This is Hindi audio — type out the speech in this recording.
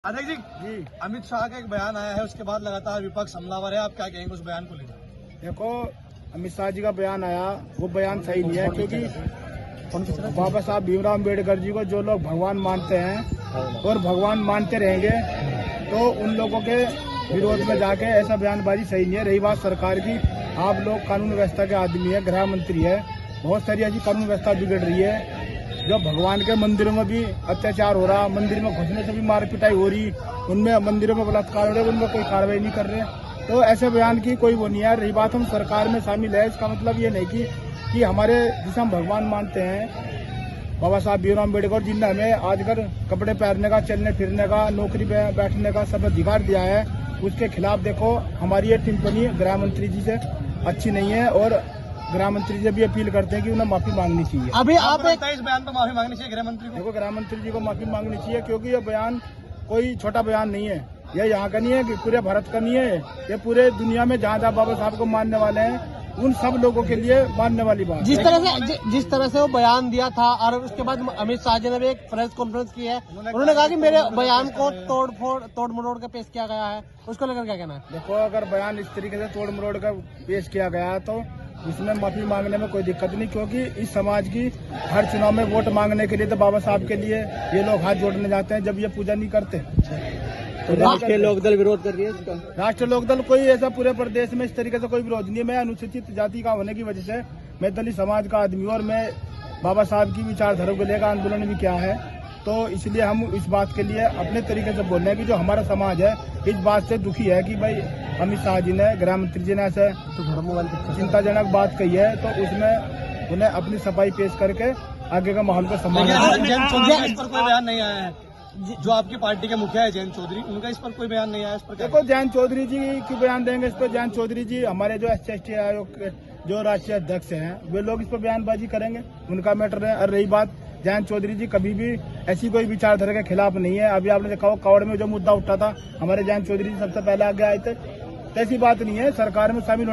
अध्यक्ष जी, अमित शाह का एक बयान आया है, उसके बाद लगातार विपक्ष हमलावर है। आप क्या कहेंगे उस बयान को लेकर? देखो, अमित शाह जी का बयान आया, वो बयान सही नहीं है, क्योंकि बाबा साहब भीमराव अम्बेडकर जी को जो लोग भगवान मानते हैं और भगवान मानते रहेंगे, तो उन लोगों के विरोध में जाके ऐसा बयानबाजी सही नहीं है। रही बात सरकार की, आप लोग कानून व्यवस्था के आदमी है, गृह मंत्री है, बहुत सारी ऐसी कानून व्यवस्था बिगड़ रही है। जो भगवान के मंदिरों में भी अत्याचार हो रहा, मंदिर में घुसने से भी मार पिटाई हो रही, उनमें मंदिरों में बलात्कार हो रहे, उनमें कोई कार्रवाई नहीं कर रहे, तो ऐसे बयान की कोई वो नहीं है। रही बात हम सरकार में शामिल है, इसका मतलब ये नहीं कि हमारे जिसे हम भगवान मानते हैं, बाबा साहब भीमराव अम्बेडकर जिनने हमें आजकल कपड़े पहनने का, चलने फिरने का, नौकरी पे बैठने का सब अधिकार दिया है, उसके खिलाफ देखो हमारी ये टिप्पणी गृह मंत्री जी से अच्छी नहीं है, और गृह मंत्री जी भी अपील करते हैं कि उन्हें माफी मांगनी चाहिए। अभी आप इस बयान पर माफी मांगनी चाहिए गृह मंत्री को? देखो, गृह मंत्री जी को माफी मांगनी चाहिए, क्योंकि ये बयान कोई छोटा बयान नहीं है। ये यहाँ का नहीं है कि पूरे भारत का नहीं है, ये पूरे दुनिया में जहाँ जहाँ बाबा साहब को मानने वाले हैं उन सब लोगों के लिए मानने वाली बात। जिस तरह से वो बयान दिया था, और उसके बाद अमित शाह जी ने भी एक प्रेस कॉन्फ्रेंस की है, उन्होंने कहा कि मेरे बयान को तोड़ मरोड़ कर पेश किया गया है, उसको लेकर क्या कहना है? देखो, अगर बयान इस तरीके से तोड़ मरोड़ कर पेश किया गया तो इसमें माफी मांगने में कोई दिक्कत नहीं, क्योंकि इस समाज की हर चुनाव में वोट मांगने के लिए तो बाबा साहब के लिए ये लोग हाथ जोड़ने जाते हैं, जब ये पूजा नहीं करते। तो राष्ट्रीय लोकदल विरोध कर रही है इसका? राष्ट्रीय लोकदल कोई ऐसा पूरे प्रदेश में इस तरीके से कोई विरोध नहीं है। मैं अनुसूचित जाति का होने की वजह से मैं दलित समाज का आदमी हूं, और मैं बाबा साहब की विचारधारा को लेकर आंदोलन भी किया है, तो इसलिए हम इस बात के लिए अपने तरीके से बोल रहे हैं कि जो हमारा समाज है इस बात से दुखी है कि भाई अमित शाह जी ने, गृह मंत्री जी ने ऐसे चिंताजनक बात कही है, तो उसमें उन्हें अपनी सफाई पेश करके आगे का माहौल को संभालना है। जयंत चौधरी इस पर कोई बयान नहीं आया है, जो आपकी पार्टी के मुखिया है जयंत चौधरी, उनका इस पर कोई बयान नहीं आया। इस पर देखो, जयंत चौधरी जी क्यों बयान देंगे इस पर? जयंत चौधरी जी हमारे जो SC आयोग के जो राष्ट्रीय अध्यक्ष हैं, वे लोग इस पर बयानबाजी करेंगे, उनका मैटर है। और रही बात, जयंत चौधरी जी कभी भी ऐसी कोई विचारधारा के खिलाफ नहीं है। अभी आपने देखा कावड़ में जो मुद्दा उठा था, हमारे जयंत चौधरी जी सबसे पहले आगे आए थे, ऐसी बात नहीं है। सरकार में शामिल होना